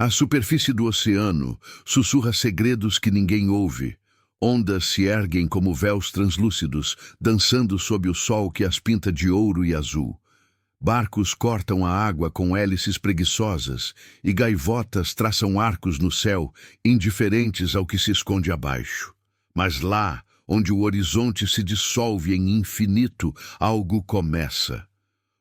A superfície do oceano sussurra segredos que ninguém ouve. Ondas se erguem como véus translúcidos, dançando sob o sol que as pinta de ouro e azul. Barcos cortam a água com hélices preguiçosas e gaivotas traçam arcos no céu, indiferentes ao que se esconde abaixo. Mas lá, onde o horizonte se dissolve em infinito, algo começa.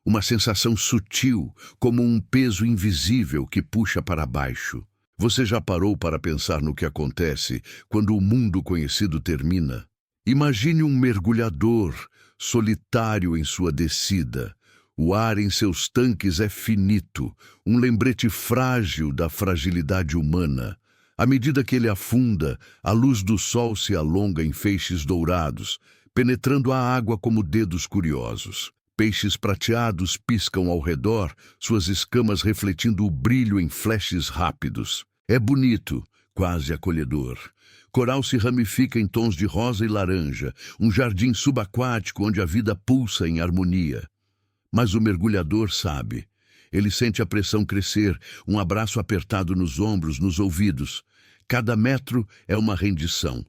Uma sensação sutil, como um peso invisível que puxa para baixo. Você já parou para pensar no que acontece quando o mundo conhecido termina? Imagine um mergulhador, solitário em sua descida. O ar em seus tanques é finito, um lembrete frágil da fragilidade humana. À medida que ele afunda, a luz do sol se alonga em feixes dourados, penetrando a água como dedos curiosos. Peixes prateados piscam ao redor, suas escamas refletindo o brilho em flashes rápidos. É bonito, quase acolhedor. Coral se ramifica em tons de rosa e laranja, um jardim subaquático onde a vida pulsa em harmonia. Mas o mergulhador sabe. Ele sente a pressão crescer, um abraço apertado nos ombros, nos ouvidos. Cada metro é uma rendição.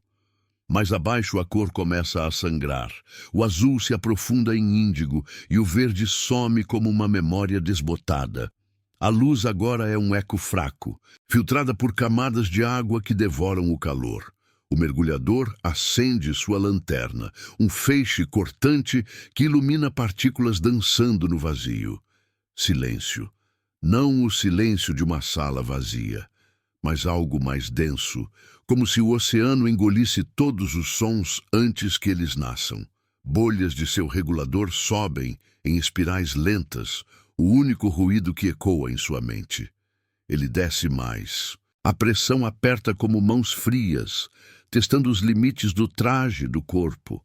Mais abaixo a cor começa a sangrar. O azul se aprofunda em índigo e o verde some como uma memória desbotada. A luz agora é um eco fraco, filtrada por camadas de água que devoram o calor. O mergulhador acende sua lanterna, um feixe cortante que ilumina partículas dançando no vazio. Silêncio. Não o silêncio de uma sala vazia, mas algo mais denso, como se o oceano engolisse todos os sons antes que eles nasçam. Bolhas de seu regulador sobem em espirais lentas, o único ruído que ecoa em sua mente. Ele desce mais. A pressão aperta como mãos frias, testando os limites do traje do corpo.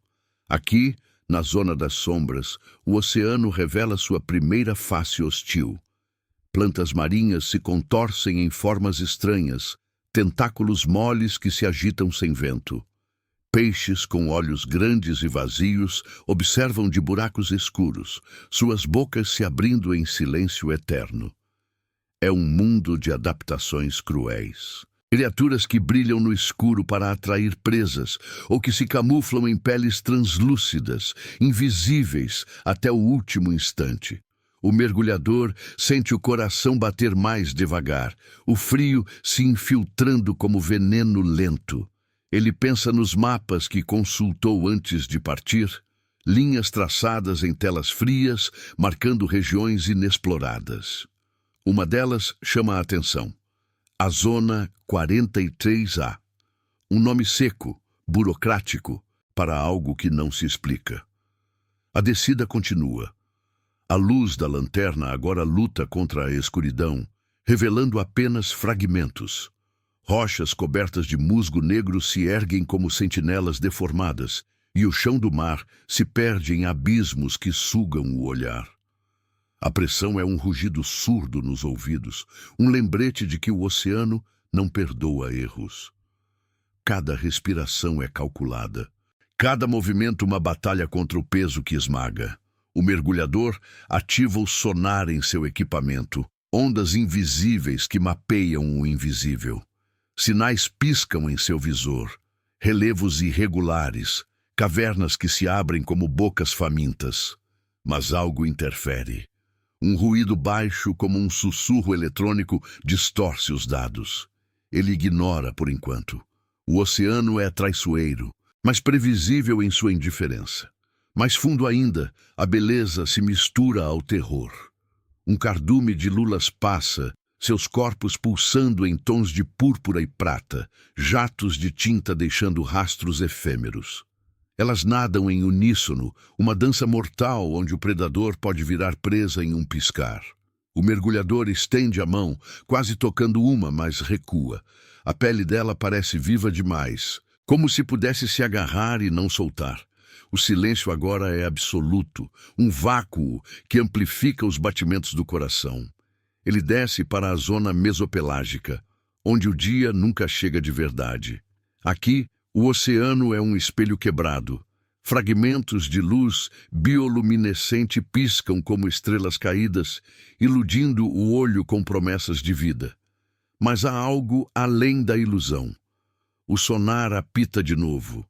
Aqui, na zona das sombras, o oceano revela sua primeira face hostil. Plantas marinhas se contorcem em formas estranhas, tentáculos moles que se agitam sem vento. Peixes com olhos grandes e vazios observam de buracos escuros, suas bocas se abrindo em silêncio eterno. É um mundo de adaptações cruéis. Criaturas que brilham no escuro para atrair presas, ou que se camuflam em peles translúcidas, invisíveis até o último instante. O mergulhador sente o coração bater mais devagar, o frio se infiltrando como veneno lento. Ele pensa nos mapas que consultou antes de partir, linhas traçadas em telas frias, marcando regiões inexploradas. Uma delas chama a atenção. A Zona 43A. Um nome seco, burocrático, para algo que não se explica. A descida continua. A luz da lanterna agora luta contra a escuridão, revelando apenas fragmentos. Rochas cobertas de musgo negro se erguem como sentinelas deformadas, e o chão do mar se perde em abismos que sugam o olhar. A pressão é um rugido surdo nos ouvidos, um lembrete de que o oceano não perdoa erros. Cada respiração é calculada. Cada movimento uma batalha contra o peso que esmaga. O mergulhador ativa o sonar em seu equipamento, ondas invisíveis que mapeiam o invisível. Sinais piscam em seu visor, relevos irregulares, cavernas que se abrem como bocas famintas. Mas algo interfere. Um ruído baixo como um sussurro eletrônico distorce os dados. Ele ignora por enquanto. O oceano é traiçoeiro, mas previsível em sua indiferença. Mais fundo ainda, a beleza se mistura ao terror. Um cardume de lulas passa, seus corpos pulsando em tons de púrpura e prata, jatos de tinta deixando rastros efêmeros. Elas nadam em uníssono, uma dança mortal onde o predador pode virar presa em um piscar. O mergulhador estende a mão, quase tocando uma, mas recua. A pele dela parece viva demais, como se pudesse se agarrar e não soltar. O silêncio agora é absoluto, um vácuo que amplifica os batimentos do coração. Ele desce para a zona mesopelágica, onde o dia nunca chega de verdade. Aqui, o oceano é um espelho quebrado. Fragmentos de luz bioluminescente piscam como estrelas caídas, iludindo o olho com promessas de vida. Mas há algo além da ilusão. O sonar apita de novo.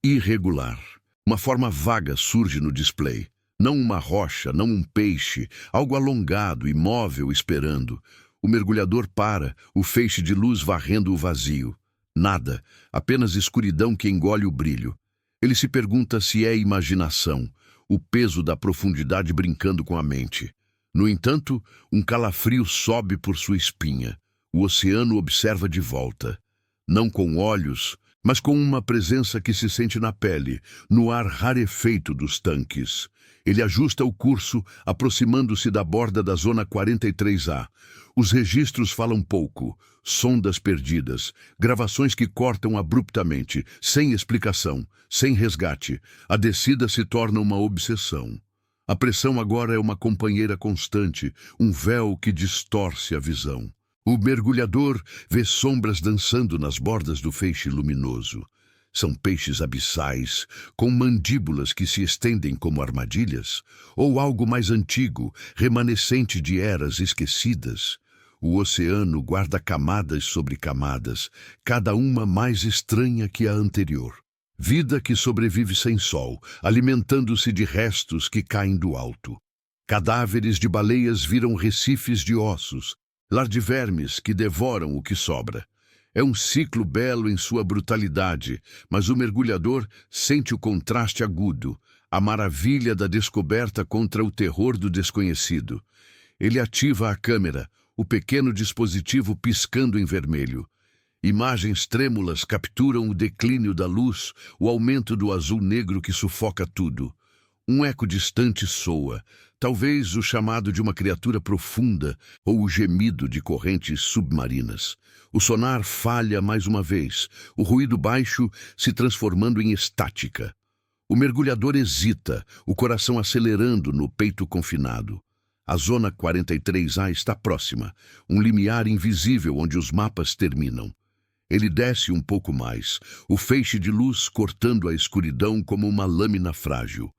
Irregular. Uma forma vaga surge no display. Não uma rocha, não um peixe, algo alongado, imóvel, esperando. O mergulhador para, o feixe de luz varrendo o vazio. Nada, apenas escuridão que engole o brilho. Ele se pergunta se é imaginação, o peso da profundidade brincando com a mente. No entanto, um calafrio sobe por sua espinha. O oceano observa de volta. Não com olhos, mas com uma presença que se sente na pele, no ar rarefeito dos tanques. Ele ajusta o curso, aproximando-se da borda da Zona 43A. Os registros falam pouco, sondas perdidas, gravações que cortam abruptamente, sem explicação, sem resgate. A descida se torna uma obsessão. A pressão agora é uma companheira constante, um véu que distorce a visão. O mergulhador vê sombras dançando nas bordas do feixe luminoso. São peixes abissais, com mandíbulas que se estendem como armadilhas, ou algo mais antigo, remanescente de eras esquecidas. O oceano guarda camadas sobre camadas, cada uma mais estranha que a anterior. Vida que sobrevive sem sol, alimentando-se de restos que caem do alto. Cadáveres de baleias viram recifes de ossos, lardivermes que devoram o que sobra. É um ciclo belo em sua brutalidade, mas o mergulhador sente o contraste agudo, a maravilha da descoberta contra o terror do desconhecido. Ele ativa a câmera, o pequeno dispositivo piscando em vermelho. Imagens trêmulas capturam o declínio da luz, o aumento do azul negro que sufoca tudo. Um eco distante soa, talvez o chamado de uma criatura profunda ou o gemido de correntes submarinas. O sonar falha mais uma vez, o ruído baixo se transformando em estática. O mergulhador hesita, o coração acelerando no peito confinado. A Zona 43A está próxima, um limiar invisível onde os mapas terminam. Ele desce um pouco mais, o feixe de luz cortando a escuridão como uma lâmina frágil.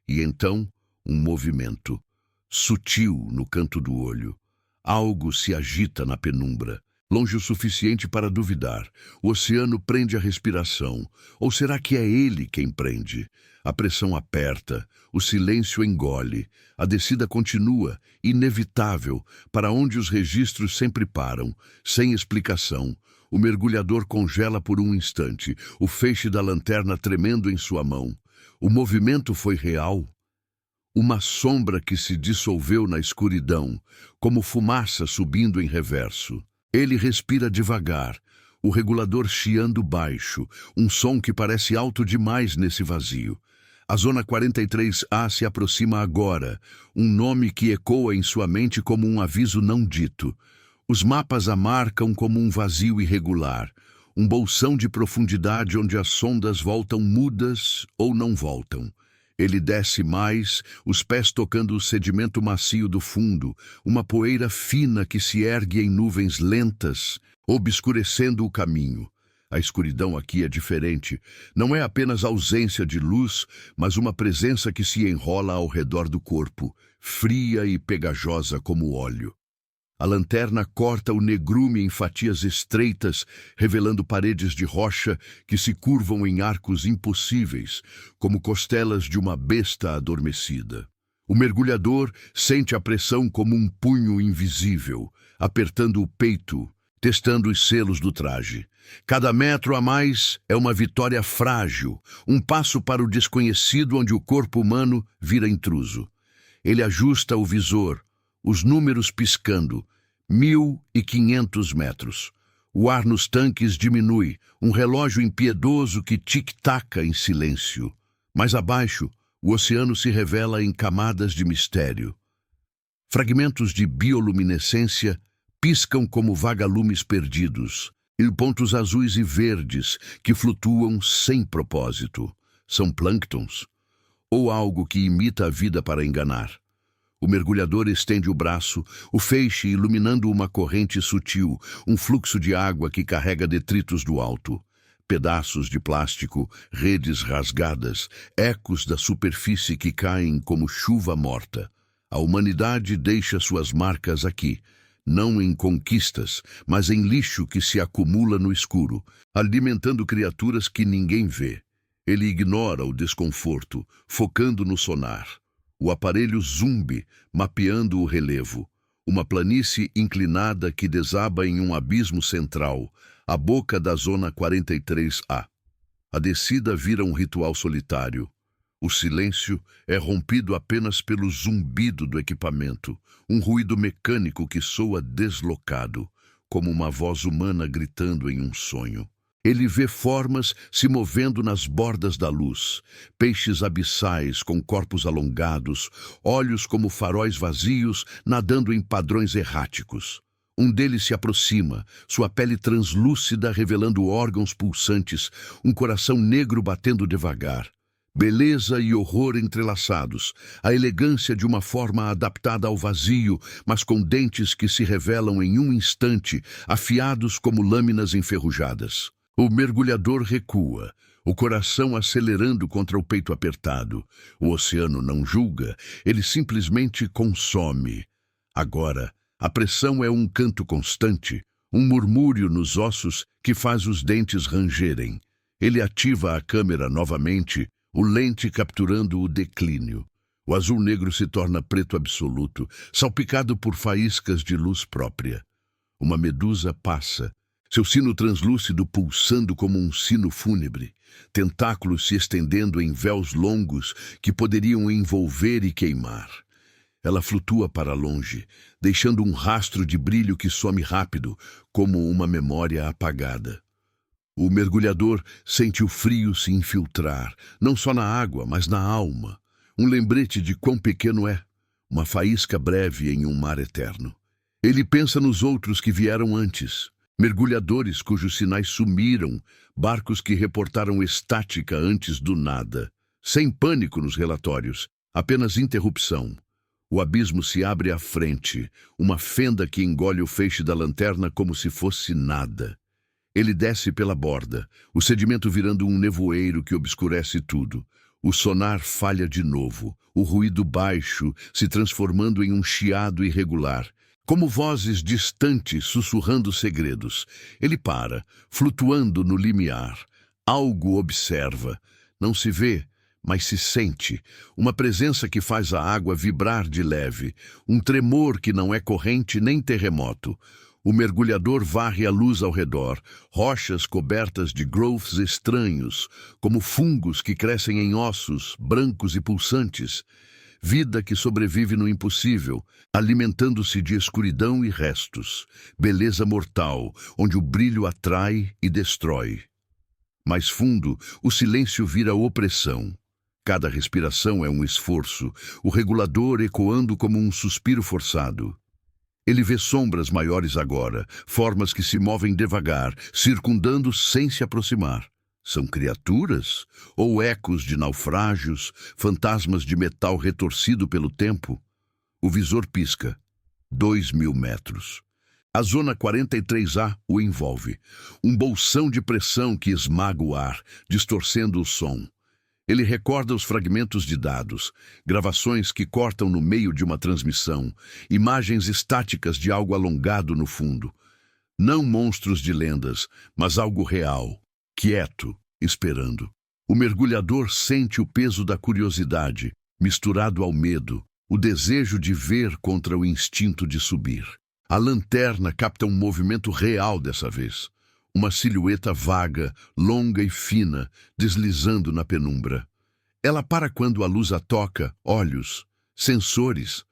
E então, um movimento, sutil no canto do olho. Algo se agita na penumbra, longe o suficiente para duvidar. O oceano prende a respiração. Ou será que é ele quem prende? A pressão aperta, o silêncio engole. A descida continua, inevitável, para onde os registros sempre param, sem explicação. O mergulhador congela por um instante, o feixe da lanterna tremendo em sua mão. O movimento foi real. Uma sombra que se dissolveu na escuridão, como fumaça subindo em reverso. Ele respira devagar, o regulador chiando baixo, um som que parece alto demais nesse vazio. A Zona 43A se aproxima agora, um nome que ecoa em sua mente como um aviso não dito. Os mapas a marcam como um vazio irregular, um bolsão de profundidade onde as sondas voltam mudas ou não voltam. Ele desce mais, os pés tocando o sedimento macio do fundo, uma poeira fina que se ergue em nuvens lentas, obscurecendo o caminho. A escuridão aqui é diferente. Não é apenas ausência de luz, mas uma presença que se enrola ao redor do corpo, fria e pegajosa como óleo. A lanterna corta o negrume em fatias estreitas, revelando paredes de rocha que se curvam em arcos impossíveis, como costelas de uma besta adormecida. O mergulhador sente a pressão como um punho invisível, apertando o peito, testando os selos do traje. Cada metro a mais é uma vitória frágil, um passo para o desconhecido onde o corpo humano vira intruso. Ele ajusta o visor, os números piscando, 1.500 metros. O ar nos tanques diminui, um relógio impiedoso que tic-taca em silêncio. Mais abaixo, o oceano se revela em camadas de mistério. Fragmentos de bioluminescência piscam como vagalumes perdidos, e pontos azuis e verdes que flutuam sem propósito. São plânctons, ou algo que imita a vida para enganar. O mergulhador estende o braço, o feixe iluminando uma corrente sutil, um fluxo de água que carrega detritos do alto. Pedaços de plástico, redes rasgadas, ecos da superfície que caem como chuva morta. A humanidade deixa suas marcas aqui, não em conquistas, mas em lixo que se acumula no escuro, alimentando criaturas que ninguém vê. Ele ignora o desconforto, focando no sonar. O aparelho zumbi, mapeando o relevo. Uma planície inclinada que desaba em um abismo central, a boca da Zona 43A. A descida vira um ritual solitário. O silêncio é rompido apenas pelo zumbido do equipamento, um ruído mecânico que soa deslocado, como uma voz humana gritando em um sonho. Ele vê formas se movendo nas bordas da luz, peixes abissais com corpos alongados, olhos como faróis vazios nadando em padrões erráticos. Um deles se aproxima, sua pele translúcida revelando órgãos pulsantes, um coração negro batendo devagar. Beleza e horror entrelaçados, a elegância de uma forma adaptada ao vazio, mas com dentes que se revelam em um instante, afiados como lâminas enferrujadas. O mergulhador recua, o coração acelerando contra o peito apertado. O oceano não julga, ele simplesmente consome. Agora, a pressão é um canto constante, um murmúrio nos ossos que faz os dentes rangerem. Ele ativa a câmera novamente, o lente capturando o declínio. O azul negro se torna preto absoluto, salpicado por faíscas de luz própria. Uma medusa passa, seu sino translúcido pulsando como um sino fúnebre, tentáculos se estendendo em véus longos que poderiam envolver e queimar. Ela flutua para longe, deixando um rastro de brilho que some rápido, como uma memória apagada. O mergulhador sente o frio se infiltrar, não só na água, mas na alma. Um lembrete de quão pequeno é, uma faísca breve em um mar eterno. Ele pensa nos outros que vieram antes, mergulhadores cujos sinais sumiram, barcos que reportaram estática antes do nada. Sem pânico nos relatórios, apenas interrupção. O abismo se abre à frente, uma fenda que engole o feixe da lanterna como se fosse nada. Ele desce pela borda, o sedimento virando um nevoeiro que obscurece tudo. O sonar falha de novo, o ruído baixo se transformando em um chiado irregular, como vozes distantes sussurrando segredos. Ele para, flutuando no limiar. Algo observa. Não se vê, mas se sente. Uma presença que faz a água vibrar de leve. Um tremor que não é corrente nem terremoto. O mergulhador varre a luz ao redor, rochas cobertas de growths estranhos, como fungos que crescem em ossos, brancos e pulsantes. Vida que sobrevive no impossível, alimentando-se de escuridão e restos. Beleza mortal, onde o brilho atrai e destrói. Mais fundo, o silêncio vira opressão. Cada respiração é um esforço, o regulador ecoando como um suspiro forçado. Ele vê sombras maiores agora, formas que se movem devagar, circundando sem se aproximar. São criaturas? Ou ecos de naufrágios, fantasmas de metal retorcido pelo tempo? O visor pisca. 2.000 metros. A Zona 43A o envolve. Um bolsão de pressão que esmaga o ar, distorcendo o som. Ele recorda os fragmentos de dados, gravações que cortam no meio de uma transmissão, imagens estáticas de algo alongado no fundo. Não monstros de lendas, mas algo real, quieto, esperando. O mergulhador sente o peso da curiosidade, misturado ao medo, o desejo de ver contra o instinto de subir. A lanterna capta um movimento real dessa vez. Uma silhueta vaga, longa e fina, deslizando na penumbra. Ela para quando a luz a toca, olhos, sensores.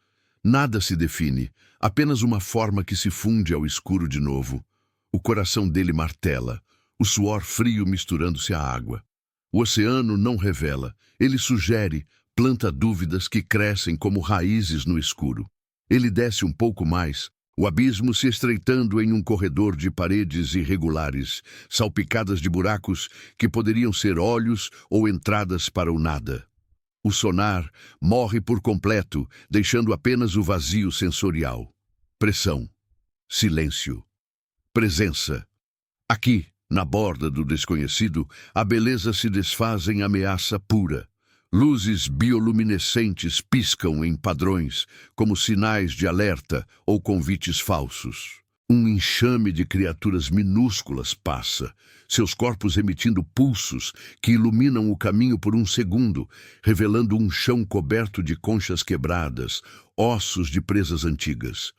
Nada se define, apenas uma forma que se funde ao escuro de novo. O coração dele martela, o suor frio misturando-se à água. O oceano não revela, ele sugere, planta dúvidas que crescem como raízes no escuro. Ele desce um pouco mais, o abismo se estreitando em um corredor de paredes irregulares, salpicadas de buracos que poderiam ser olhos ou entradas para o nada. O sonar morre por completo, deixando apenas o vazio sensorial. Pressão. Silêncio. Presença. Aqui, na borda do desconhecido, a beleza se desfaz em ameaça pura. Luzes bioluminescentes piscam em padrões, como sinais de alerta ou convites falsos. Um enxame de criaturas minúsculas passa, seus corpos emitindo pulsos que iluminam o caminho por um segundo, revelando um chão coberto de conchas quebradas, ossos de presas antigas.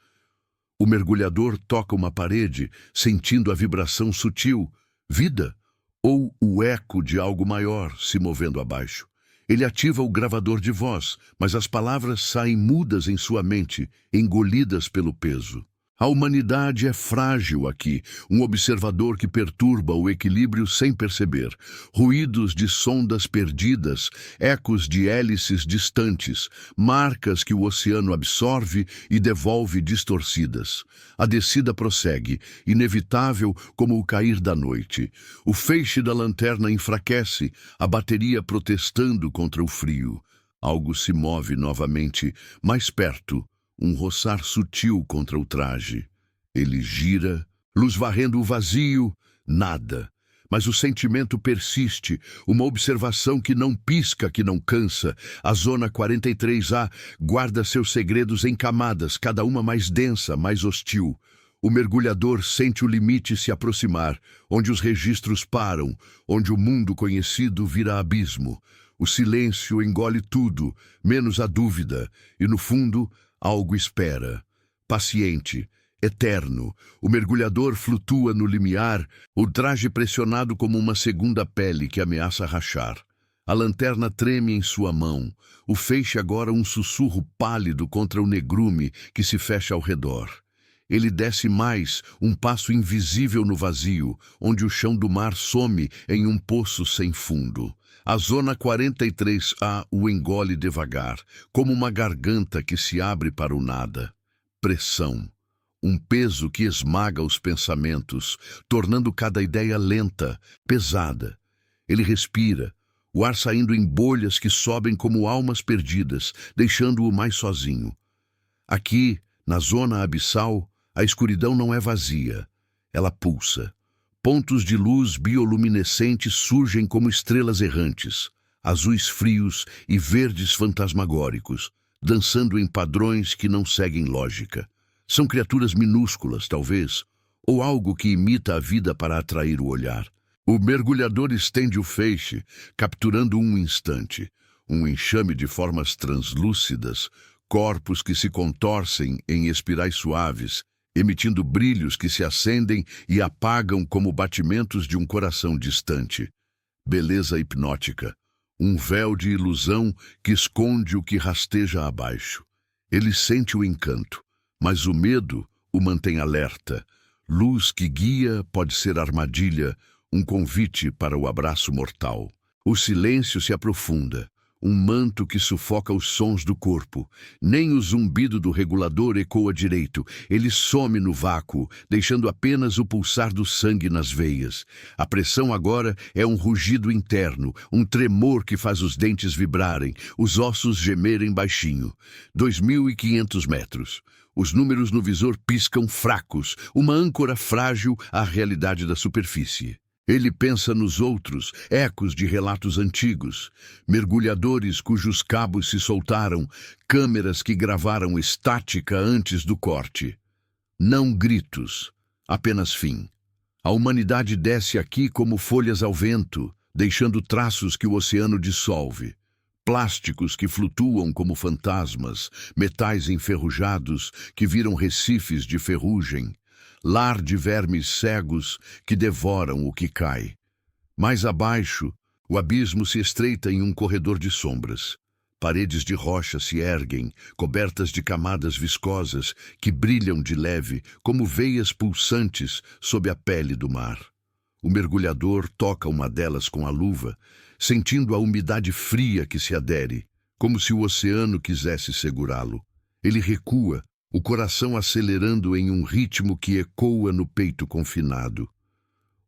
O mergulhador toca uma parede, sentindo a vibração sutil, vida, ou o eco de algo maior se movendo abaixo. Ele ativa o gravador de voz, mas as palavras saem mudas em sua mente, engolidas pelo peso. A humanidade é frágil aqui, um observador que perturba o equilíbrio sem perceber. Ruídos de sondas perdidas, ecos de hélices distantes, marcas que o oceano absorve e devolve distorcidas. A descida prossegue, inevitável como o cair da noite. O feixe da lanterna enfraquece, a bateria protestando contra o frio. Algo se move novamente, mais perto. Um roçar sutil contra o traje. Ele gira, luz varrendo o vazio, nada. Mas o sentimento persiste, uma observação que não pisca, que não cansa. A Zona 43A guarda seus segredos em camadas, cada uma mais densa, mais hostil. O mergulhador sente o limite se aproximar, onde os registros param, onde o mundo conhecido vira abismo. O silêncio engole tudo, menos a dúvida, e no fundo, algo espera. Paciente, eterno, o mergulhador flutua no limiar, o traje pressionado como uma segunda pele que ameaça rachar. A lanterna treme em sua mão, o feixe agora um sussurro pálido contra o negrume que se fecha ao redor. Ele desce mais, um passo invisível no vazio, onde o chão do mar some em um poço sem fundo. A Zona 43A o engole devagar, como uma garganta que se abre para o nada. Pressão. Um peso que esmaga os pensamentos, tornando cada ideia lenta, pesada. Ele respira, o ar saindo em bolhas que sobem como almas perdidas, deixando-o mais sozinho. Aqui, na zona abissal, a escuridão não é vazia. Ela pulsa. Pontos de luz bioluminescentes surgem como estrelas errantes, azuis frios e verdes fantasmagóricos, dançando em padrões que não seguem lógica. São criaturas minúsculas, talvez, ou algo que imita a vida para atrair o olhar. O mergulhador estende o feixe, capturando um instante. Um enxame de formas translúcidas, corpos que se contorcem em espirais suaves, emitindo brilhos que se acendem e apagam como batimentos de um coração distante. Beleza hipnótica, um véu de ilusão que esconde o que rasteja abaixo. Ele sente o encanto, mas o medo o mantém alerta. Luz que guia pode ser armadilha, um convite para o abraço mortal. O silêncio se aprofunda. Um manto que sufoca os sons do corpo. Nem o zumbido do regulador ecoa direito. Ele some no vácuo, deixando apenas o pulsar do sangue nas veias. A pressão agora é um rugido interno, um tremor que faz os dentes vibrarem, os ossos gemerem baixinho. 2.500 metros. Os números no visor piscam fracos, uma âncora frágil à realidade da superfície. Ele pensa nos outros, ecos de relatos antigos, mergulhadores cujos cabos se soltaram, câmeras que gravaram estática antes do corte. Não gritos, apenas fim. A humanidade desce aqui como folhas ao vento, deixando traços que o oceano dissolve. Plásticos que flutuam como fantasmas, metais enferrujados que viram recifes de ferrugem. Lar de vermes cegos que devoram o que cai. Mais abaixo, o abismo se estreita em um corredor de sombras. Paredes de rocha se erguem, cobertas de camadas viscosas que brilham de leve como veias pulsantes sob a pele do mar. O mergulhador toca uma delas com a luva, sentindo a umidade fria que se adere, como se o oceano quisesse segurá-lo. Ele recua, o coração acelerando em um ritmo que ecoa no peito confinado.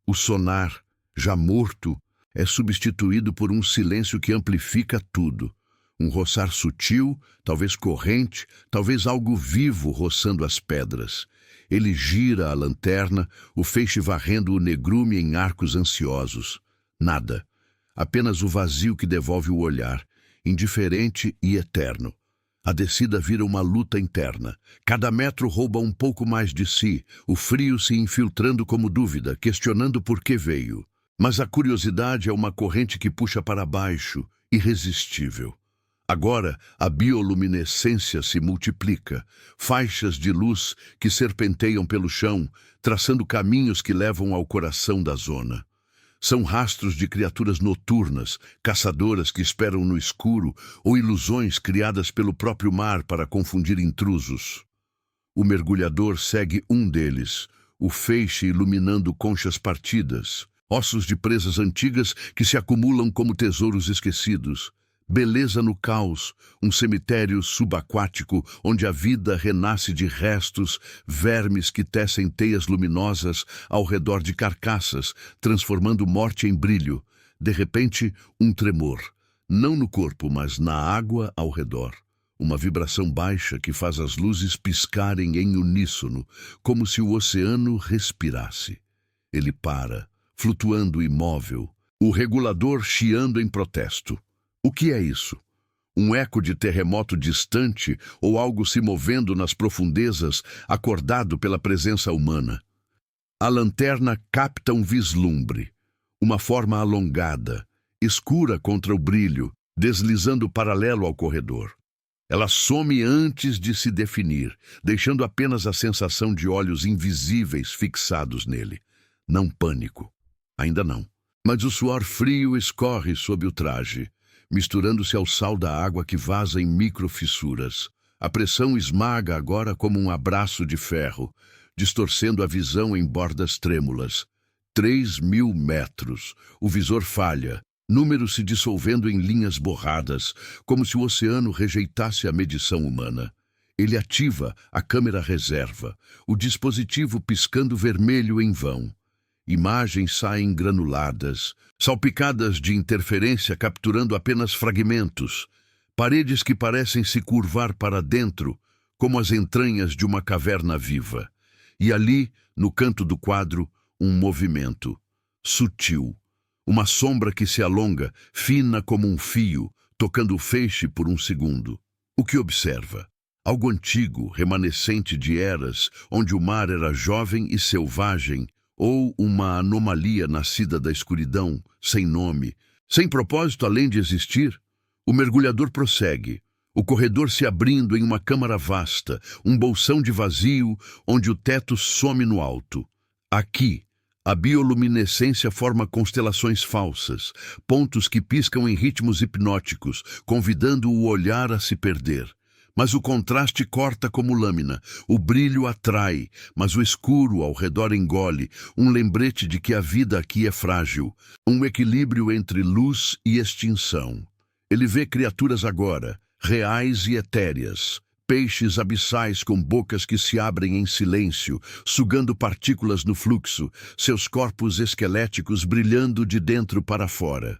O sonar, já morto, é substituído por um silêncio que amplifica tudo. Um roçar sutil, talvez corrente, talvez algo vivo roçando as pedras. Ele gira a lanterna, o feixe varrendo o negrume em arcos ansiosos. Nada. Apenas o vazio que devolve o olhar. indiferente e eterno. A descida vira uma luta interna. Cada metro rouba um pouco mais de si, o frio se infiltrando como dúvida, questionando por que veio. Mas a curiosidade é uma corrente que puxa para baixo, irresistível. Agora, a bioluminescência se multiplica, faixas de luz que serpenteiam pelo chão, traçando caminhos que levam ao coração da zona. São rastros de criaturas noturnas, caçadoras que esperam no escuro ou ilusões criadas pelo próprio mar para confundir intrusos. O mergulhador segue um deles, o feixe iluminando conchas partidas, ossos de presas antigas que se acumulam como tesouros esquecidos. Beleza no caos, um cemitério subaquático onde a vida renasce de restos, vermes que tecem teias luminosas ao redor de carcaças, transformando morte em brilho. De repente, um tremor, não no corpo, mas na água ao redor. Uma vibração baixa que faz as luzes piscarem em uníssono, como se o oceano respirasse. Ele para, flutuando imóvel, o regulador chiando em protesto. O que é isso? Um eco de terremoto distante ou algo se movendo nas profundezas, acordado pela presença humana? A lanterna capta um vislumbre, uma forma alongada, escura contra o brilho, deslizando paralelo ao corredor. Ela some antes de se definir, deixando apenas a sensação de olhos invisíveis fixados nele. Não pânico. Ainda não. Mas o suor frio escorre sob o traje, misturando-se ao sal da água que vaza em microfissuras. A pressão esmaga agora como um abraço de ferro, distorcendo a visão em bordas trêmulas. 3.000 metros. O visor falha, números se dissolvendo em linhas borradas, como se o oceano rejeitasse a medição humana. Ele ativa a câmera reserva, o dispositivo piscando vermelho em vão. Imagens saem granuladas, salpicadas de interferência capturando apenas fragmentos, paredes que parecem se curvar para dentro, como as entranhas de uma caverna viva. E ali, no canto do quadro, um movimento, sutil, uma sombra que se alonga, fina como um fio, tocando o feixe por um segundo. O que observa? Algo antigo, remanescente de eras, onde o mar era jovem e selvagem, ou uma anomalia nascida da escuridão, sem nome, sem propósito além de existir? O mergulhador prossegue, o corredor se abrindo em uma câmara vasta, um bolsão de vazio onde o teto some no alto. Aqui, a bioluminescência forma constelações falsas, pontos que piscam em ritmos hipnóticos, convidando o olhar a se perder. Mas o contraste corta como lâmina, o brilho atrai, mas o escuro ao redor engole, um lembrete de que a vida aqui é frágil, um equilíbrio entre luz e extinção. Ele vê criaturas agora, reais e etéreas, peixes abissais com bocas que se abrem em silêncio, sugando partículas no fluxo, seus corpos esqueléticos brilhando de dentro para fora.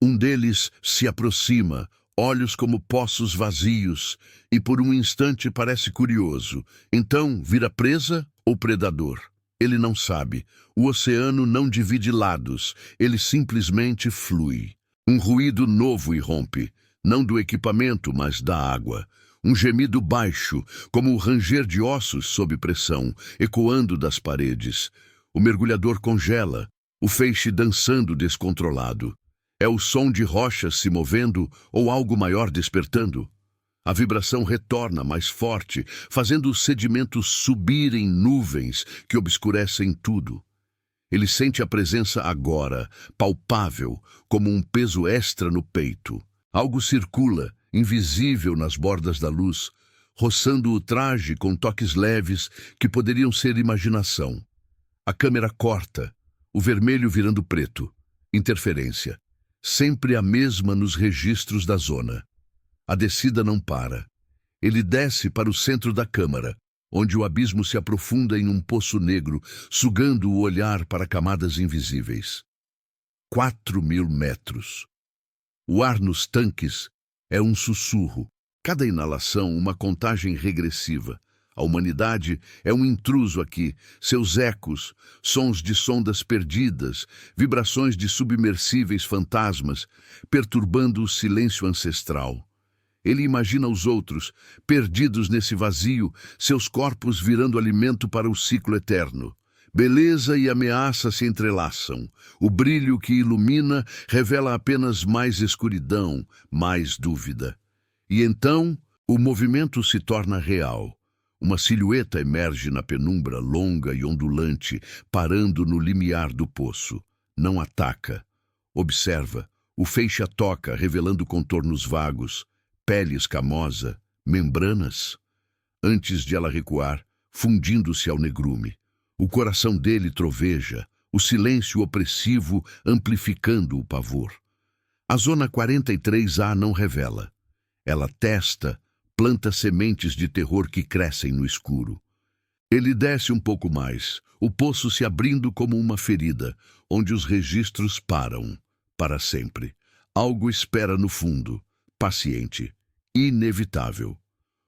Um deles se aproxima, olhos como poços vazios, e por um instante parece curioso. Então, vira presa ou predador? Ele não sabe. O oceano não divide lados, ele simplesmente flui. Um ruído novo irrompe, não do equipamento, mas da água. Um gemido baixo, como o ranger de ossos sob pressão, ecoando das paredes. O mergulhador congela, o feixe dançando descontrolado. É o som de rochas se movendo ou algo maior despertando? A vibração retorna mais forte, fazendo os sedimentos subir em nuvens que obscurecem tudo. Ele sente a presença agora, palpável, como um peso extra no peito. Algo circula, invisível nas bordas da luz, roçando o traje com toques leves que poderiam ser imaginação. A câmera corta, o vermelho virando preto. Interferência. Sempre a mesma nos registros da zona. A descida não para. Ele desce para o centro da câmara, onde o abismo se aprofunda em um poço negro, sugando o olhar para camadas invisíveis. 4.000 metros. O ar nos tanques é um sussurro. Cada inalação, uma contagem regressiva. A humanidade é um intruso aqui, seus ecos, sons de sondas perdidas, vibrações de submersíveis fantasmas, perturbando o silêncio ancestral. Ele imagina os outros, perdidos nesse vazio, seus corpos virando alimento para o ciclo eterno. Beleza e ameaça se entrelaçam. O brilho que ilumina revela apenas mais escuridão, mais dúvida. E então, o movimento se torna real. Uma silhueta emerge na penumbra longa e ondulante, parando no limiar do poço. Não ataca. Observa. O feixe a toca, revelando contornos vagos, pele escamosa, membranas. Antes de ela recuar, fundindo-se ao negrume. O coração dele troveja, o silêncio opressivo amplificando o pavor. A zona 43A não revela. Ela testa, planta sementes de terror que crescem no escuro. Ele desce um pouco mais, o poço se abrindo como uma ferida, onde os registros param, para sempre. Algo espera no fundo, paciente, inevitável.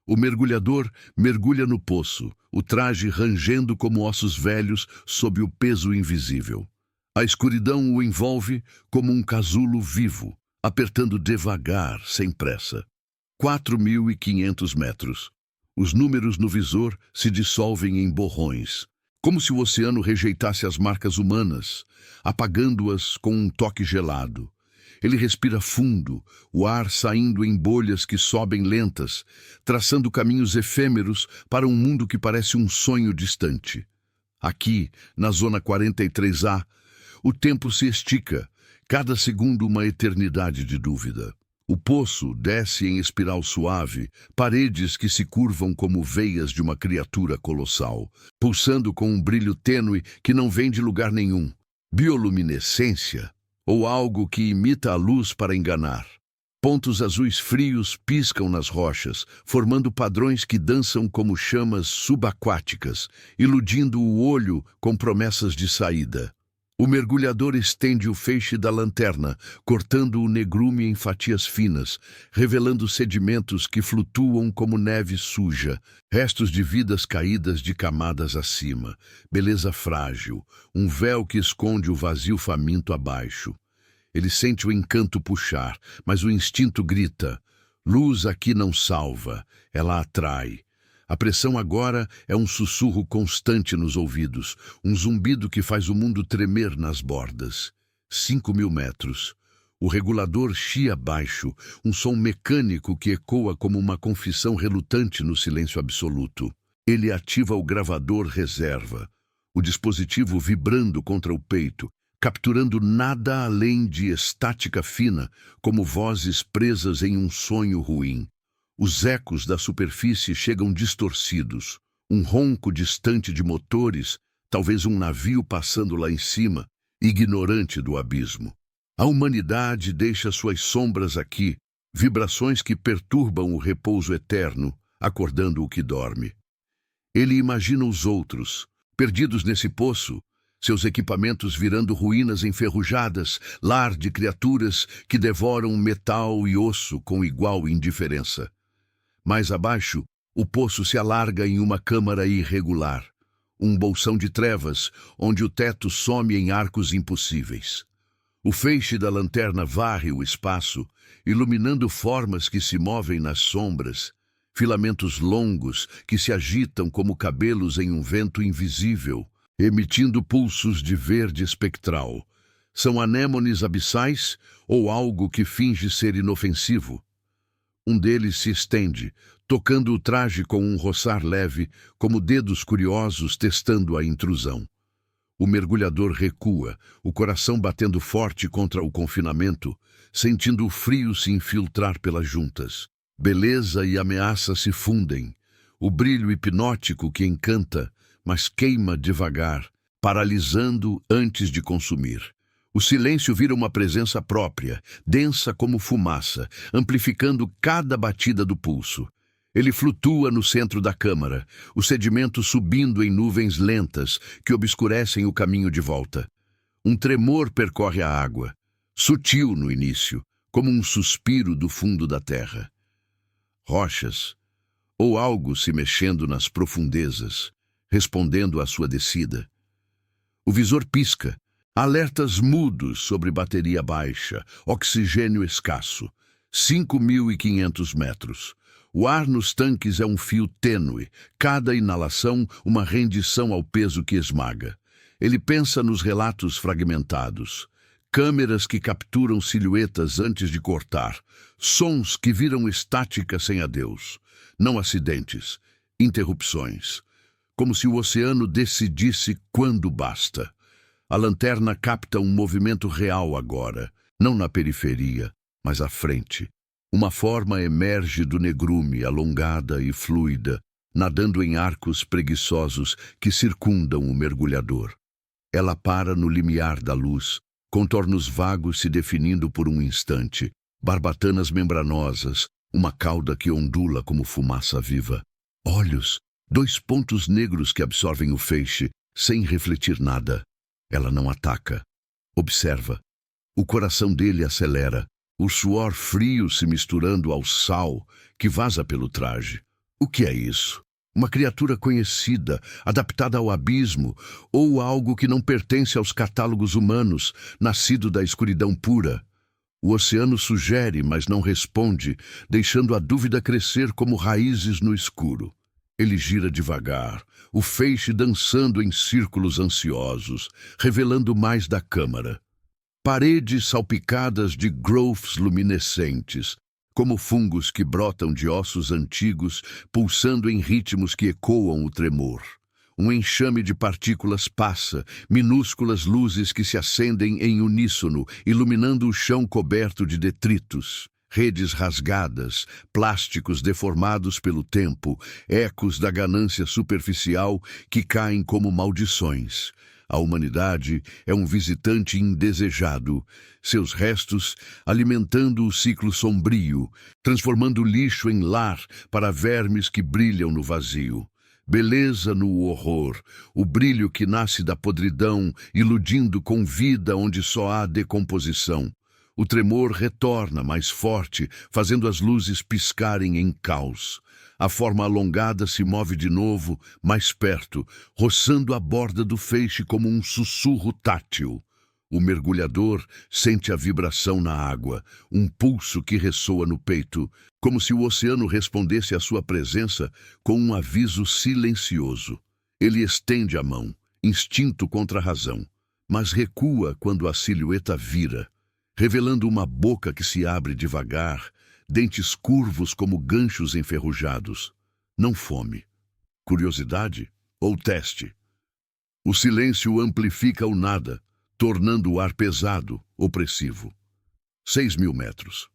O mergulhador mergulha no poço, o traje rangendo como ossos velhos sob o peso invisível. A escuridão o envolve como um casulo vivo, apertando devagar, sem pressa. 4.500 metros. Os números no visor se dissolvem em borrões, como se o oceano rejeitasse as marcas humanas, apagando-as com um toque gelado. Ele respira fundo, o ar saindo em bolhas que sobem lentas, traçando caminhos efêmeros para um mundo que parece um sonho distante. Aqui, na zona 43A, o tempo se estica, cada segundo uma eternidade de dúvida. O poço desce em espiral suave, paredes que se curvam como veias de uma criatura colossal, pulsando com um brilho tênue que não vem de lugar nenhum. Bioluminescência? Ou algo que imita a luz para enganar. Pontos azuis frios piscam nas rochas, formando padrões que dançam como chamas subaquáticas, iludindo o olho com promessas de saída. O mergulhador estende o feixe da lanterna, cortando o negrume em fatias finas, revelando sedimentos que flutuam como neve suja, restos de vidas caídas de camadas acima, beleza frágil, um véu que esconde o vazio faminto abaixo. Ele sente o encanto puxar, mas o instinto grita: luz aqui não salva, ela atrai. A pressão agora é um sussurro constante nos ouvidos, um zumbido que faz o mundo tremer nas bordas. 5.000 metros. O regulador chia baixo, um som mecânico que ecoa como uma confissão relutante no silêncio absoluto. Ele ativa o gravador reserva, o dispositivo vibrando contra o peito, capturando nada além de estática fina, como vozes presas em um sonho ruim. Os ecos da superfície chegam distorcidos, um ronco distante de motores, talvez um navio passando lá em cima, ignorante do abismo. A humanidade deixa suas sombras aqui, vibrações que perturbam o repouso eterno, acordando o que dorme. Ele imagina os outros, perdidos nesse poço, seus equipamentos virando ruínas enferrujadas, lar de criaturas que devoram metal e osso com igual indiferença. Mais abaixo, o poço se alarga em uma câmara irregular, um bolsão de trevas, onde o teto some em arcos impossíveis. O feixe da lanterna varre o espaço, iluminando formas que se movem nas sombras, filamentos longos que se agitam como cabelos em um vento invisível, emitindo pulsos de verde espectral. São anêmones abissais ou algo que finge ser inofensivo? Um deles se estende, tocando o traje com um roçar leve, como dedos curiosos testando a intrusão. O mergulhador recua, o coração batendo forte contra o confinamento, sentindo o frio se infiltrar pelas juntas. Beleza e ameaça se fundem. O brilho hipnótico que encanta, mas queima devagar, paralisando antes de consumir. O silêncio vira uma presença própria, densa como fumaça, amplificando cada batida do pulso. Ele flutua no centro da câmara, o sedimento subindo em nuvens lentas que obscurecem o caminho de volta. Um tremor percorre a água, sutil no início, como um suspiro do fundo da terra. Rochas, ou algo se mexendo nas profundezas, respondendo à sua descida. O visor pisca, alertas mudos sobre bateria baixa, oxigênio escasso, 5.500 metros. O ar nos tanques é um fio tênue, cada inalação uma rendição ao peso que esmaga. Ele pensa nos relatos fragmentados, câmeras que capturam silhuetas antes de cortar, sons que viram estática sem adeus, não acidentes, interrupções, como se o oceano decidisse quando basta. A lanterna capta um movimento real agora, não na periferia, mas à frente. Uma forma emerge do negrume, alongada e fluida, nadando em arcos preguiçosos que circundam o mergulhador. Ela para no limiar da luz, contornos vagos se definindo por um instante, barbatanas membranosas, uma cauda que ondula como fumaça viva. Olhos, 2 pontos negros que absorvem o feixe, sem refletir nada. Ela não ataca. Observa. O coração dele acelera, o suor frio se misturando ao sal que vaza pelo traje. O que é isso? Uma criatura conhecida, adaptada ao abismo, ou algo que não pertence aos catálogos humanos, nascido da escuridão pura? O oceano sugere, mas não responde, deixando a dúvida crescer como raízes no escuro. Ele gira devagar, o feixe dançando em círculos ansiosos, revelando mais da câmara. Paredes salpicadas de growths luminescentes, como fungos que brotam de ossos antigos, pulsando em ritmos que ecoam o tremor. Um enxame de partículas passa, minúsculas luzes que se acendem em uníssono, iluminando o chão coberto de detritos. Redes rasgadas, plásticos deformados pelo tempo, ecos da ganância superficial que caem como maldições. A humanidade é um visitante indesejado, seus restos alimentando o ciclo sombrio, transformando lixo em lar para vermes que brilham no vazio. Beleza no horror, o brilho que nasce da podridão, iludindo com vida onde só há decomposição. O tremor retorna mais forte, fazendo as luzes piscarem em caos. A forma alongada se move de novo, mais perto, roçando a borda do feixe como um sussurro tátil. O mergulhador sente a vibração na água, um pulso que ressoa no peito, como se o oceano respondesse à sua presença com um aviso silencioso. Ele estende a mão, instinto contra a razão, mas recua quando a silhueta vira, revelando uma boca que se abre devagar, dentes curvos como ganchos enferrujados. Não fome. Curiosidade ou teste? O silêncio amplifica o nada, tornando o ar pesado, opressivo. 6.000 metros.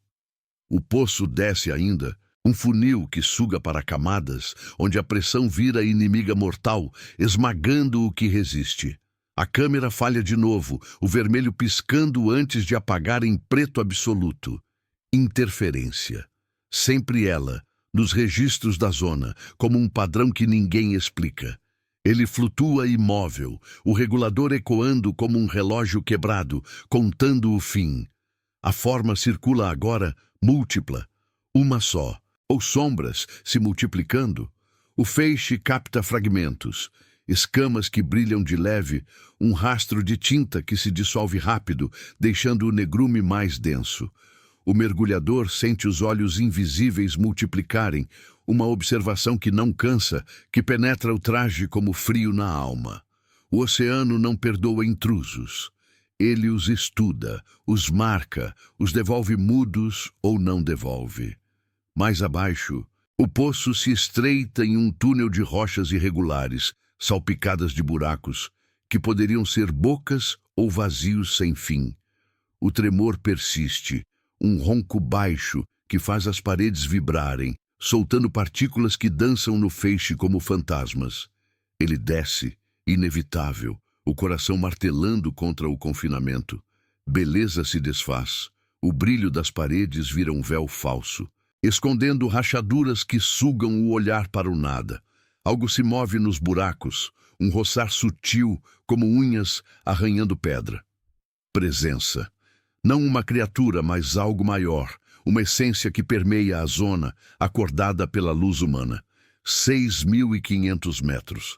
O poço desce ainda, um funil que suga para camadas, onde a pressão vira inimiga mortal, esmagando o que resiste. A câmera falha de novo, o vermelho piscando antes de apagar em preto absoluto. Interferência. Sempre ela, nos registros da zona, como um padrão que ninguém explica. Ele flutua imóvel, o regulador ecoando como um relógio quebrado, contando o fim. A forma circula agora múltipla, uma só, ou sombras se multiplicando. O feixe capta fragmentos, escamas que brilham de leve, um rastro de tinta que se dissolve rápido, deixando o negrume mais denso. O mergulhador sente os olhos invisíveis multiplicarem, uma observação que não cansa, que penetra o traje como frio na alma. O oceano não perdoa intrusos. Ele os estuda, os marca, os devolve mudos ou não devolve. Mais abaixo, o poço se estreita em um túnel de rochas irregulares, salpicadas de buracos, que poderiam ser bocas ou vazios sem fim. O tremor persiste, um ronco baixo que faz as paredes vibrarem, soltando partículas que dançam no feixe como fantasmas. Ele desce, inevitável, o coração martelando contra o confinamento. Beleza se desfaz. O brilho das paredes vira um véu falso, escondendo rachaduras que sugam o olhar para o nada. Algo se move nos buracos, um roçar sutil como unhas arranhando pedra. Presença. Não uma criatura, mas algo maior, uma essência que permeia a zona, acordada pela luz humana. 6.500 metros.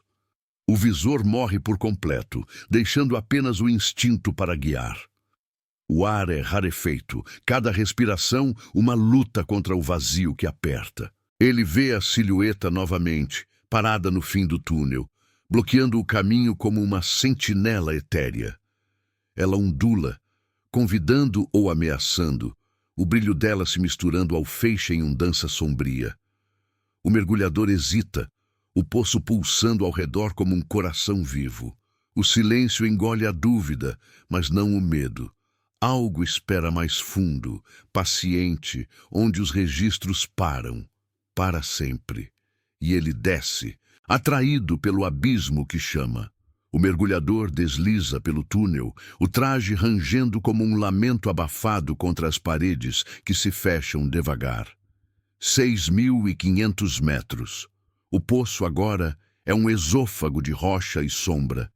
O visor morre por completo, deixando apenas o instinto para guiar. O ar é rarefeito, cada respiração uma luta contra o vazio que aperta. Ele vê a silhueta novamente, parada no fim do túnel, bloqueando o caminho como uma sentinela etérea. Ela ondula, convidando ou ameaçando, o brilho dela se misturando ao feixe em dança sombria. O mergulhador hesita, o poço pulsando ao redor como um coração vivo. O silêncio engole a dúvida, mas não o medo. Algo espera mais fundo, paciente, onde os registros param, para sempre. E ele desce, atraído pelo abismo que chama. O mergulhador desliza pelo túnel, o traje rangendo como um lamento abafado contra as paredes que se fecham devagar. 6.500 metros. O poço agora é um esôfago de rocha e sombra,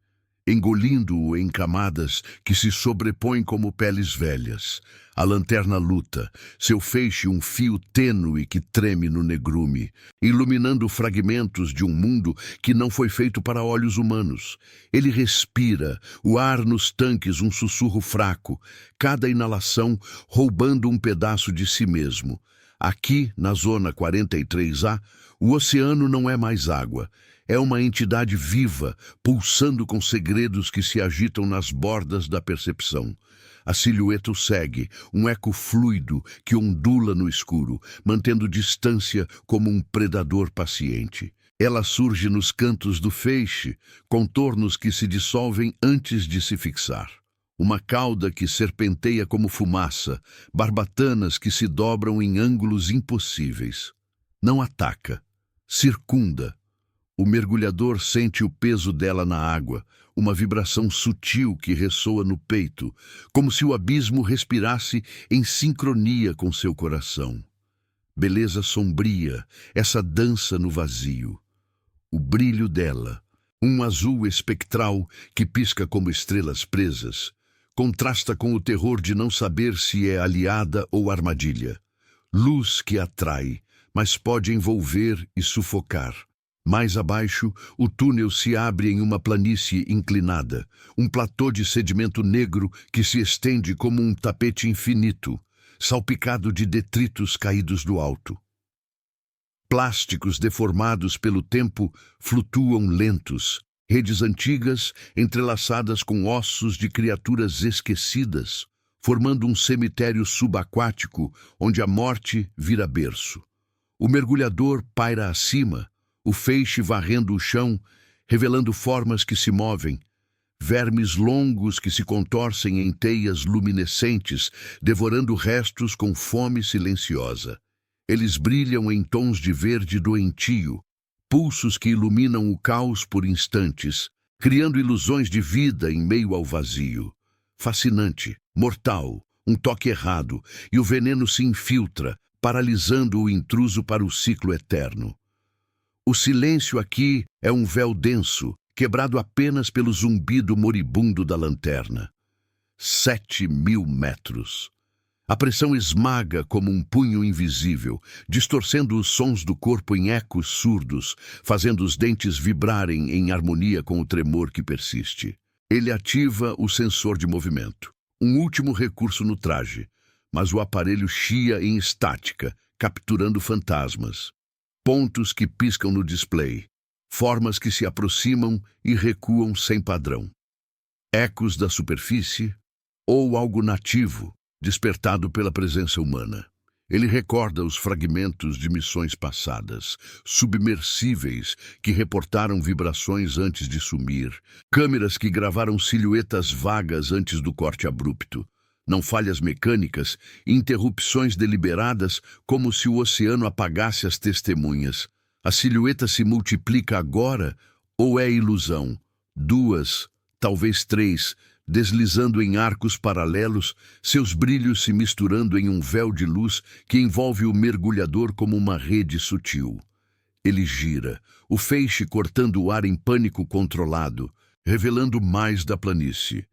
engolindo-o em camadas que se sobrepõem como peles velhas. A lanterna luta, seu feixe um fio tênue que treme no negrume, iluminando fragmentos de um mundo que não foi feito para olhos humanos. Ele respira, o ar nos tanques um sussurro fraco, cada inalação roubando um pedaço de si mesmo. Aqui, na zona 43A, o oceano não é mais água. É uma entidade viva, pulsando com segredos que se agitam nas bordas da percepção. A silhueta o segue, um eco fluido que ondula no escuro, mantendo distância como um predador paciente. Ela surge nos cantos do feixe, contornos que se dissolvem antes de se fixar. Uma cauda que serpenteia como fumaça, barbatanas que se dobram em ângulos impossíveis. Não ataca, circunda. O mergulhador sente o peso dela na água, uma vibração sutil que ressoa no peito, como se o abismo respirasse em sincronia com seu coração. Beleza sombria, essa dança no vazio. O brilho dela, um azul espectral que pisca como estrelas presas, contrasta com o terror de não saber se é aliada ou armadilha. Luz que atrai, mas pode envolver e sufocar. Mais abaixo, o túnel se abre em uma planície inclinada, um platô de sedimento negro que se estende como um tapete infinito, salpicado de detritos caídos do alto. Plásticos deformados pelo tempo flutuam lentos, redes antigas entrelaçadas com ossos de criaturas esquecidas, formando um cemitério subaquático onde a morte vira berço. O mergulhador paira acima, o feixe varrendo o chão, revelando formas que se movem, vermes longos que se contorcem em teias luminescentes, devorando restos com fome silenciosa. Eles brilham em tons de verde doentio, pulsos que iluminam o caos por instantes, criando ilusões de vida em meio ao vazio. Fascinante, mortal, um toque errado, e o veneno se infiltra, paralisando o intruso para o ciclo eterno. O silêncio aqui é um véu denso, quebrado apenas pelo zumbido moribundo da lanterna. 7.000 metros. A pressão esmaga como um punho invisível, distorcendo os sons do corpo em ecos surdos, fazendo os dentes vibrarem em harmonia com o tremor que persiste. Ele ativa o sensor de movimento, um último recurso no traje, mas o aparelho chia em estática, capturando fantasmas. Pontos que piscam no display, formas que se aproximam e recuam sem padrão. Ecos da superfície ou algo nativo, despertado pela presença humana. Ele recorda os fragmentos de missões passadas, submersíveis que reportaram vibrações antes de sumir, câmeras que gravaram silhuetas vagas antes do corte abrupto. Não falhas mecânicas, interrupções deliberadas, como se o oceano apagasse as testemunhas. A silhueta se multiplica agora ou é ilusão? 2, talvez 3, deslizando em arcos paralelos, seus brilhos se misturando em um véu de luz que envolve o mergulhador como uma rede sutil. Ele gira, o feixe cortando o ar em pânico controlado, revelando mais da planície.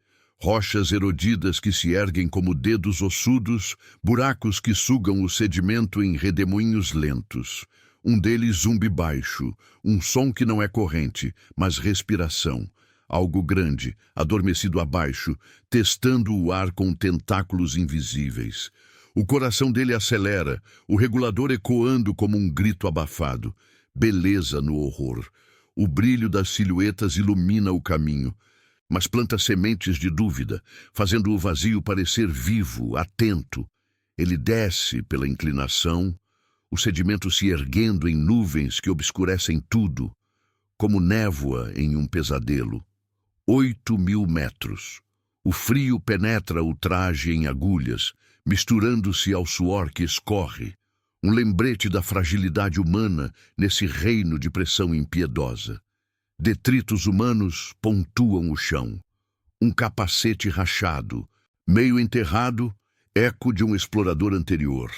Rochas erodidas que se erguem como dedos ossudos, buracos que sugam o sedimento em redemoinhos lentos. Um deles zumbe baixo, um som que não é corrente, mas respiração. Algo grande, adormecido abaixo, testando o ar com tentáculos invisíveis. O coração dele acelera, o regulador ecoando como um grito abafado. Beleza no horror. O brilho das silhuetas ilumina o caminho, mas planta sementes de dúvida, fazendo o vazio parecer vivo, atento. Ele desce pela inclinação, o sedimento se erguendo em nuvens que obscurecem tudo, como névoa em um pesadelo. 8.000 metros. O frio penetra o traje em agulhas, misturando-se ao suor que escorre. Um lembrete da fragilidade humana nesse reino de pressão impiedosa. Detritos humanos pontuam o chão. Um capacete rachado, meio enterrado, eco de um explorador anterior.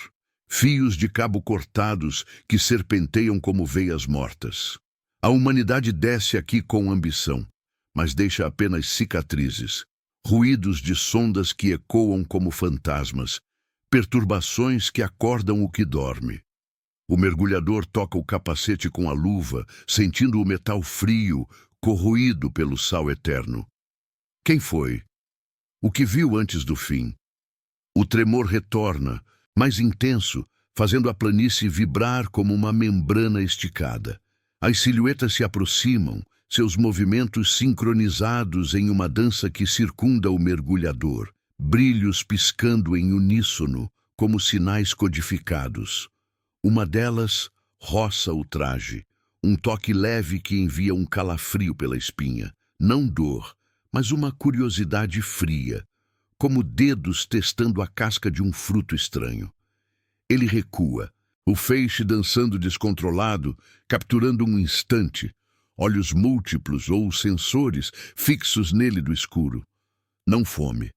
Fios de cabo cortados que serpenteiam como veias mortas. A humanidade desce aqui com ambição, mas deixa apenas cicatrizes, ruídos de sondas que ecoam como fantasmas, perturbações que acordam o que dorme. O mergulhador toca o capacete com a luva, sentindo o metal frio, corroído pelo sal eterno. Quem foi? O que viu antes do fim? O tremor retorna, mais intenso, fazendo a planície vibrar como uma membrana esticada. As silhuetas se aproximam, seus movimentos sincronizados em uma dança que circunda o mergulhador, brilhos piscando em uníssono, como sinais codificados. Uma delas roça o traje, um toque leve que envia um calafrio pela espinha, não dor, mas uma curiosidade fria, como dedos testando a casca de um fruto estranho. Ele recua, o feixe dançando descontrolado, capturando um instante, olhos múltiplos ou sensores fixos nele do escuro. Não fome,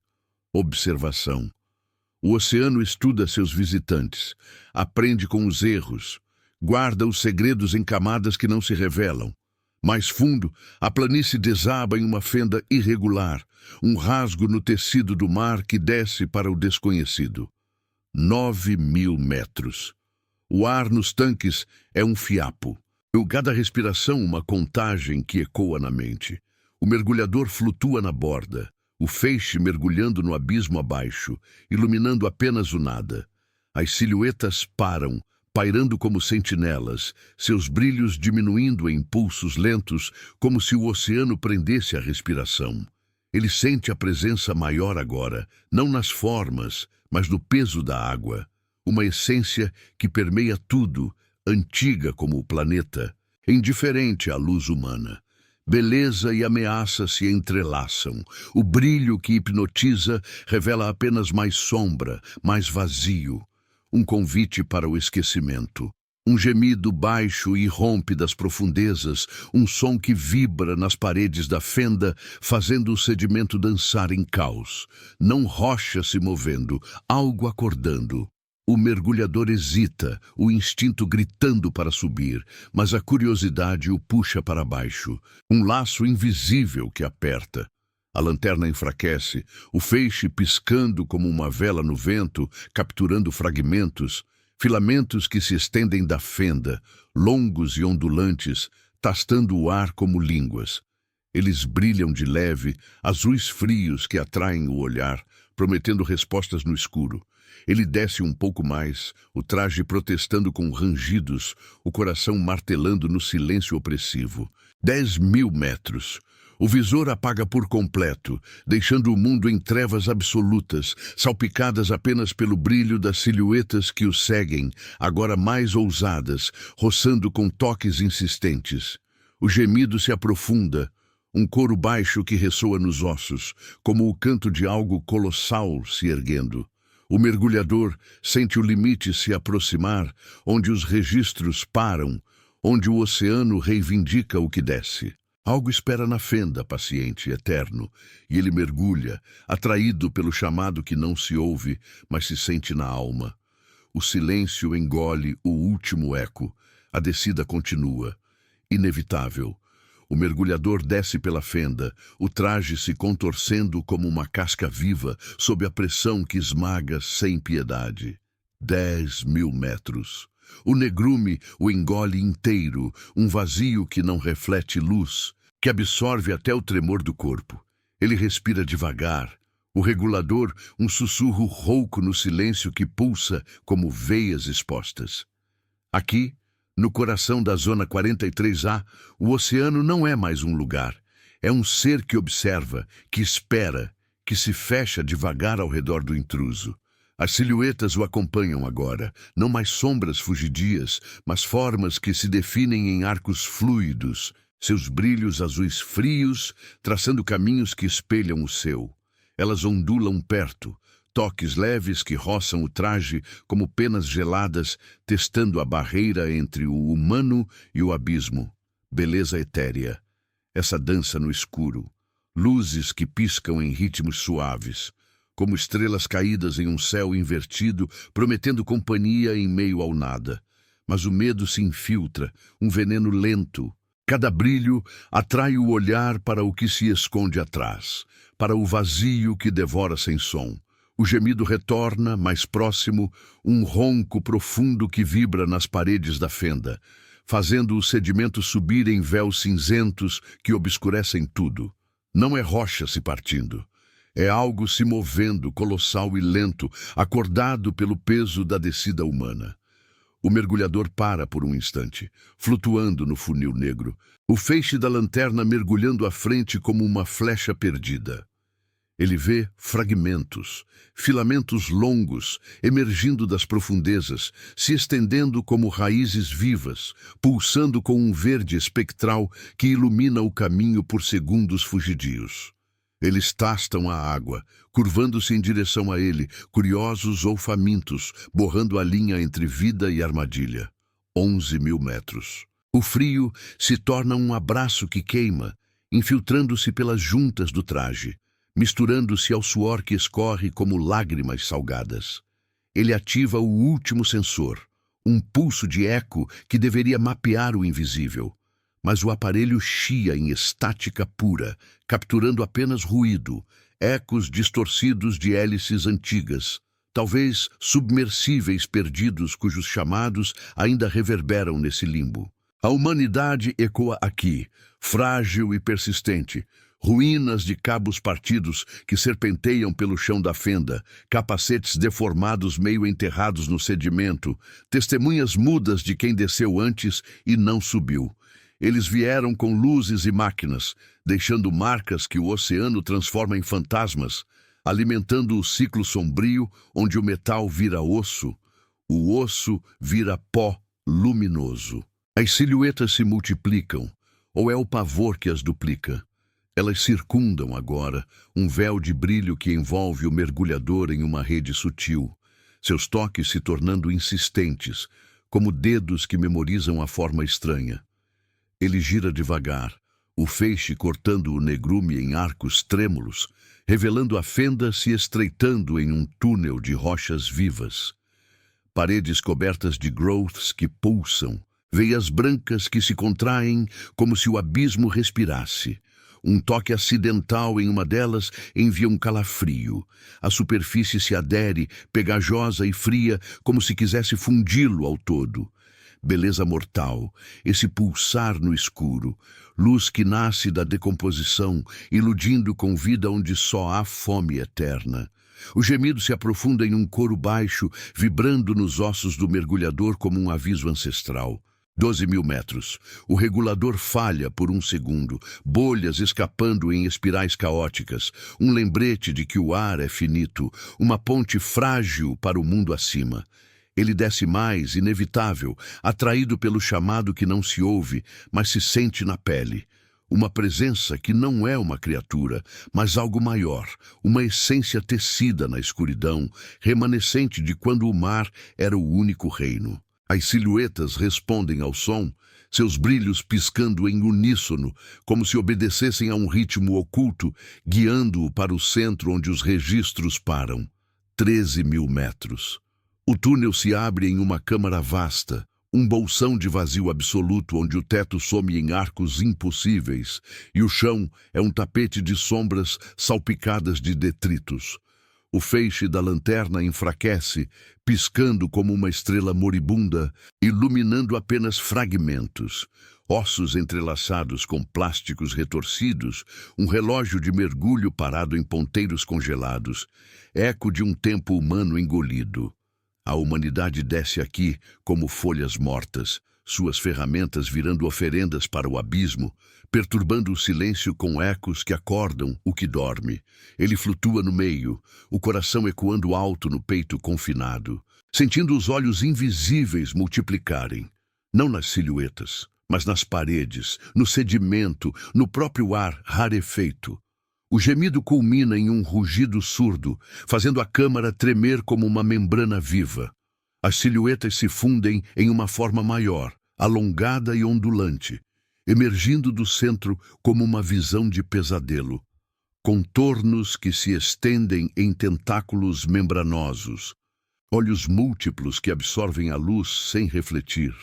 observação. O oceano estuda seus visitantes, aprende com os erros, guarda os segredos em camadas que não se revelam. Mais fundo, a planície desaba em uma fenda irregular, um rasgo no tecido do mar que desce para o desconhecido. 9.000 metros. O ar nos tanques é um fiapo. Cada respiração uma contagem que ecoa na mente. O mergulhador flutua na borda, o feixe mergulhando no abismo abaixo, iluminando apenas o nada. As silhuetas param, pairando como sentinelas, seus brilhos diminuindo em pulsos lentos, como se o oceano prendesse a respiração. Ele sente a presença maior agora, não nas formas, mas no peso da água. Uma essência que permeia tudo, antiga como o planeta, indiferente à luz humana. Beleza e ameaça se entrelaçam. O brilho que hipnotiza revela apenas mais sombra, mais vazio. Um convite para o esquecimento. Um gemido baixo irrompe das profundezas, um som que vibra nas paredes da fenda, fazendo o sedimento dançar em caos. Não rocha se movendo, algo acordando. O mergulhador hesita, o instinto gritando para subir, mas a curiosidade o puxa para baixo. Um laço invisível que aperta. A lanterna enfraquece, o feixe piscando como uma vela no vento, capturando fragmentos, filamentos que se estendem da fenda, longos e ondulantes, tastando o ar como línguas. Eles brilham de leve, azuis frios que atraem o olhar, prometendo respostas no escuro. Ele desce um pouco mais, o traje protestando com rangidos, o coração martelando no silêncio opressivo. 10.000 metros. O visor apaga por completo, deixando o mundo em trevas absolutas, salpicadas apenas pelo brilho das silhuetas que o seguem, agora mais ousadas, roçando com toques insistentes. O gemido se aprofunda, um coro baixo que ressoa nos ossos, como o canto de algo colossal se erguendo. O mergulhador sente o limite se aproximar, onde os registros param, onde o oceano reivindica o que desce. Algo espera na fenda, paciente, eterno, e ele mergulha, atraído pelo chamado que não se ouve, mas se sente na alma. O silêncio engole o último eco. A descida continua. Inevitável. O mergulhador desce pela fenda, o traje se contorcendo como uma casca viva sob a pressão que esmaga sem piedade. 10.000 metros. O negrume o engole inteiro, um vazio que não reflete luz, que absorve até o tremor do corpo. Ele respira devagar. O regulador, um sussurro rouco no silêncio que pulsa como veias expostas. Aqui, no coração da Zona 43A, o oceano não é mais um lugar. É um ser que observa, que espera, que se fecha devagar ao redor do intruso. As silhuetas o acompanham agora, não mais sombras fugidias, mas formas que se definem em arcos fluidos, seus brilhos azuis frios, traçando caminhos que espelham o seu. Elas ondulam perto, toques leves que roçam o traje como penas geladas, testando a barreira entre o humano e o abismo. Beleza etérea. Essa dança no escuro. Luzes que piscam em ritmos suaves, como estrelas caídas em um céu invertido, prometendo companhia em meio ao nada. Mas o medo se infiltra, um veneno lento. Cada brilho atrai o olhar para o que se esconde atrás, para o vazio que devora sem som. O gemido retorna, mais próximo, um ronco profundo que vibra nas paredes da fenda, fazendo o sedimento subir em véus cinzentos que obscurecem tudo. Não é rocha se partindo. É algo se movendo, colossal e lento, acordado pelo peso da descida humana. O mergulhador para por um instante, flutuando no funil negro, o feixe da lanterna mergulhando à frente como uma flecha perdida. Ele vê fragmentos, filamentos longos, emergindo das profundezas, se estendendo como raízes vivas, pulsando com um verde espectral que ilumina o caminho por segundos fugidios. Eles tastam a água, curvando-se em direção a ele, curiosos ou famintos, borrando a linha entre vida e armadilha. 11.000 metros. O frio se torna um abraço que queima, infiltrando-se pelas juntas do traje, misturando-se ao suor que escorre como lágrimas salgadas. Ele ativa o último sensor, um pulso de eco que deveria mapear o invisível. Mas o aparelho chia em estática pura, capturando apenas ruído, ecos distorcidos de hélices antigas, talvez submersíveis perdidos cujos chamados ainda reverberam nesse limbo. A humanidade ecoa aqui, frágil e persistente, ruínas de cabos partidos que serpenteiam pelo chão da fenda, capacetes deformados meio enterrados no sedimento, testemunhas mudas de quem desceu antes e não subiu. Eles vieram com luzes e máquinas, deixando marcas que o oceano transforma em fantasmas, alimentando o ciclo sombrio onde o metal vira osso, o osso vira pó luminoso. As silhuetas se multiplicam, ou é o pavor que as duplica? Elas circundam agora um véu de brilho que envolve o mergulhador em uma rede sutil, seus toques se tornando insistentes, como dedos que memorizam a forma estranha. Ele gira devagar, o feixe cortando o negrume em arcos trêmulos, revelando a fenda se estreitando em um túnel de rochas vivas. Paredes cobertas de growths que pulsam, veias brancas que se contraem como se o abismo respirasse. Um toque acidental em uma delas envia um calafrio. A superfície se adere, pegajosa e fria, como se quisesse fundi-lo ao todo. Beleza mortal, esse pulsar no escuro, luz que nasce da decomposição, iludindo com vida onde só há fome eterna. O gemido se aprofunda em um coro baixo, vibrando nos ossos do mergulhador como um aviso ancestral. 12.000 metros. O regulador falha por um segundo, bolhas escapando em espirais caóticas, um lembrete de que o ar é finito, uma ponte frágil para o mundo acima. Ele desce mais, inevitável, atraído pelo chamado que não se ouve, mas se sente na pele. Uma presença que não é uma criatura, mas algo maior, uma essência tecida na escuridão, remanescente de quando o mar era o único reino. As silhuetas respondem ao som, seus brilhos piscando em uníssono, como se obedecessem a um ritmo oculto, guiando-o para o centro onde os registros param. 13.000 metros. O túnel se abre em uma câmara vasta, um bolsão de vazio absoluto onde o teto some em arcos impossíveis e o chão é um tapete de sombras salpicadas de detritos. O feixe da lanterna enfraquece, piscando como uma estrela moribunda, iluminando apenas fragmentos. Ossos entrelaçados com plásticos retorcidos, um relógio de mergulho parado em ponteiros congelados, eco de um tempo humano engolido. A humanidade desce aqui como folhas mortas, suas ferramentas virando oferendas para o abismo, perturbando o silêncio com ecos que acordam o que dorme. Ele flutua no meio, o coração ecoando alto no peito confinado, sentindo os olhos invisíveis multiplicarem, não nas silhuetas, mas nas paredes, no sedimento, no próprio ar rarefeito. O gemido culmina em um rugido surdo, fazendo a câmara tremer como uma membrana viva. As silhuetas se fundem em uma forma maior, alongada e ondulante, emergindo do centro como uma visão de pesadelo. Contornos que se estendem em tentáculos membranosos, olhos múltiplos que absorvem a luz sem refletir.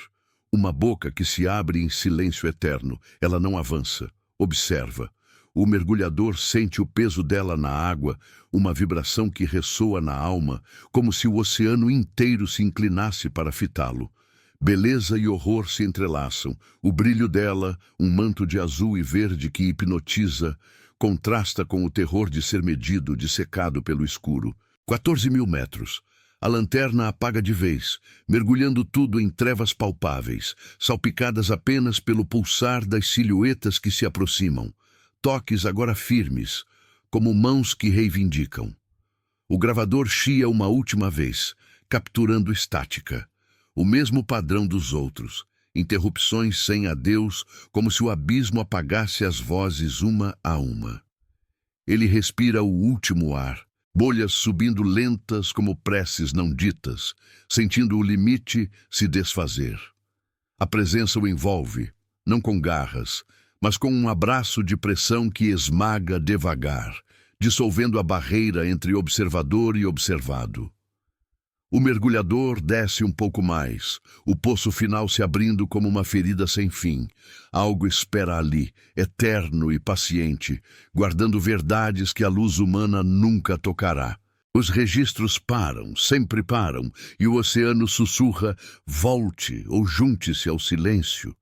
Uma boca que se abre em silêncio eterno. Ela não avança, observa. O mergulhador sente o peso dela na água, uma vibração que ressoa na alma, como se o oceano inteiro se inclinasse para fitá-lo. Beleza e horror se entrelaçam. O brilho dela, um manto de azul e verde que hipnotiza, contrasta com o terror de ser medido, dissecado pelo escuro. 14.000 metros. A lanterna apaga de vez, mergulhando tudo em trevas palpáveis, salpicadas apenas pelo pulsar das silhuetas que se aproximam. Toques agora firmes, como mãos que reivindicam. O gravador chia uma última vez, capturando estática. O mesmo padrão dos outros. Interrupções sem adeus, como se o abismo apagasse as vozes uma a uma. Ele respira o último ar. Bolhas subindo lentas como preces não ditas, sentindo o limite se desfazer. A presença o envolve, não com garras, mas com um abraço de pressão que esmaga devagar, dissolvendo a barreira entre observador e observado. O mergulhador desce um pouco mais, o poço final se abrindo como uma ferida sem fim. Algo espera ali, eterno e paciente, guardando verdades que a luz humana nunca tocará. Os registros param, sempre param, e o oceano sussurra: volte ou junte-se ao silêncio.